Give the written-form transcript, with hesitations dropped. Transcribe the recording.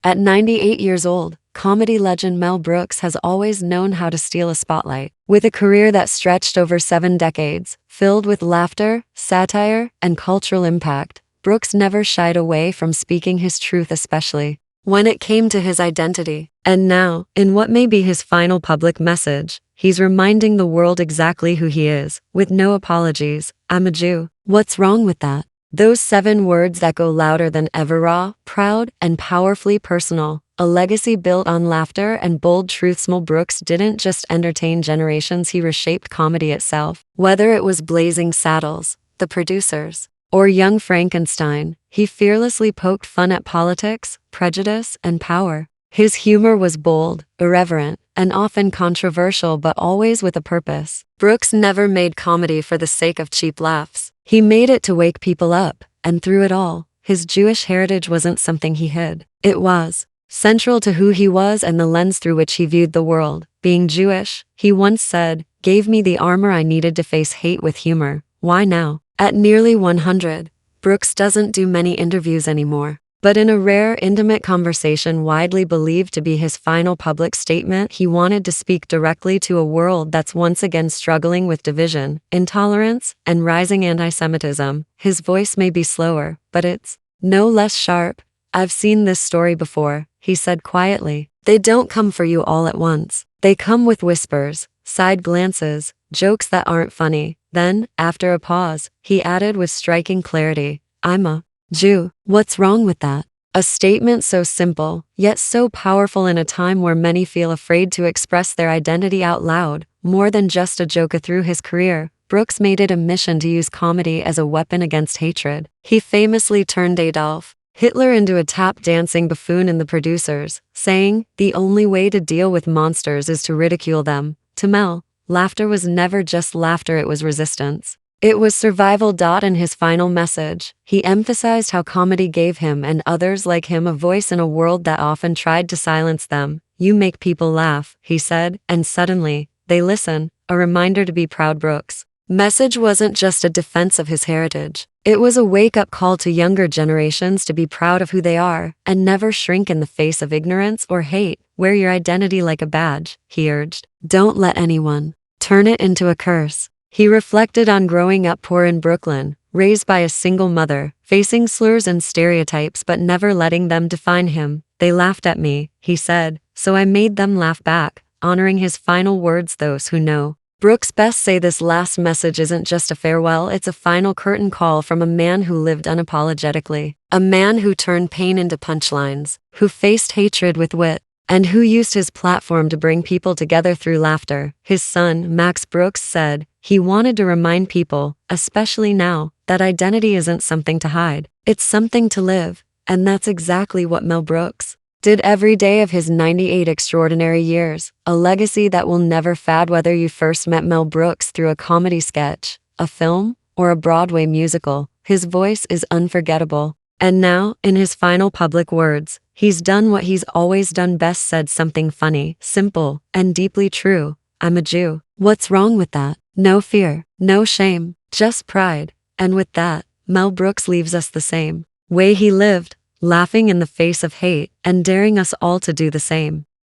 At 98 years old, comedy legend Mel Brooks has always known how to steal a spotlight. With a career that stretched over 7 decades, filled with laughter, satire, and cultural impact, Brooks never shied away from speaking his truth, especially when it came to his identity. And now, in what may be his final public message, he's reminding the world exactly who he is, with no apologies. I'm a Jew. What's wrong with that? Those 7 words that go louder than ever, raw, proud, and powerfully personal. A legacy built on laughter and bold truths. Mel Brooks didn't just entertain generations, he reshaped comedy itself. Whether it was Blazing Saddles, The Producers, or Young Frankenstein, he fearlessly poked fun at politics, prejudice, and power. His humor was bold, irreverent, and often controversial, but always with a purpose. Brooks never made comedy for the sake of cheap laughs. He made it to wake people up, and through it all, his Jewish heritage wasn't something he hid. It was central to who he was and the lens through which he viewed the world. Being Jewish, he once said, gave me the armor I needed to face hate with humor. Why now? At nearly 100, Brooks doesn't do many interviews anymore. But in a rare, intimate conversation widely believed to be his final public statement, he wanted to speak directly to a world that's once again struggling with division, intolerance, and rising anti-Semitism. His voice may be slower, but it's no less sharp. I've seen this story before, he said quietly. They don't come for you all at once. They come with whispers, side glances, jokes that aren't funny. Then, after a pause, he added with striking clarity, I'm a Jew. What's wrong with that? A statement so simple, yet so powerful in a time where many feel afraid to express their identity out loud. More than just a joke. Through his career, Brooks made it a mission to use comedy as a weapon against hatred. He famously turned Adolf Hitler into a tap-dancing buffoon in The Producers, saying, the only way to deal with monsters is to ridicule them. To Mel, laughter was never just laughter, it was resistance. It was survival. In his final message, he emphasized how comedy gave him and others like him a voice in a world that often tried to silence them. You make people laugh, he said, and suddenly, they listen. A reminder to be proud. Brooks' message wasn't just a defense of his heritage. It was a wake-up call to younger generations to be proud of who they are and never shrink in the face of ignorance or hate. Wear your identity like a badge, he urged. Don't let anyone turn it into a curse. He reflected on growing up poor in Brooklyn, raised by a single mother, facing slurs and stereotypes but never letting them define him. They laughed at me, he said, so I made them laugh back, honoring his final words. Those who know Brooks best say this last message isn't just a farewell, it's a final curtain call from a man who lived unapologetically, a man who turned pain into punchlines, who faced hatred with wit, and who used his platform to bring people together through laughter. His son, Max Brooks, said he wanted to remind people, especially now, that identity isn't something to hide, it's something to live. And that's exactly what Mel Brooks did every day of his 98 extraordinary years, a legacy that will never fade. Whether you first met Mel Brooks through a comedy sketch, a film, or a Broadway musical, his voice is unforgettable. And now, in his final public words, he's done what he's always done best, said something funny, simple, and deeply true. I'm a Jew. What's wrong with that? No fear, no shame, just pride. And with that, Mel Brooks leaves us the same way he lived, laughing in the face of hate and daring us all to do the same.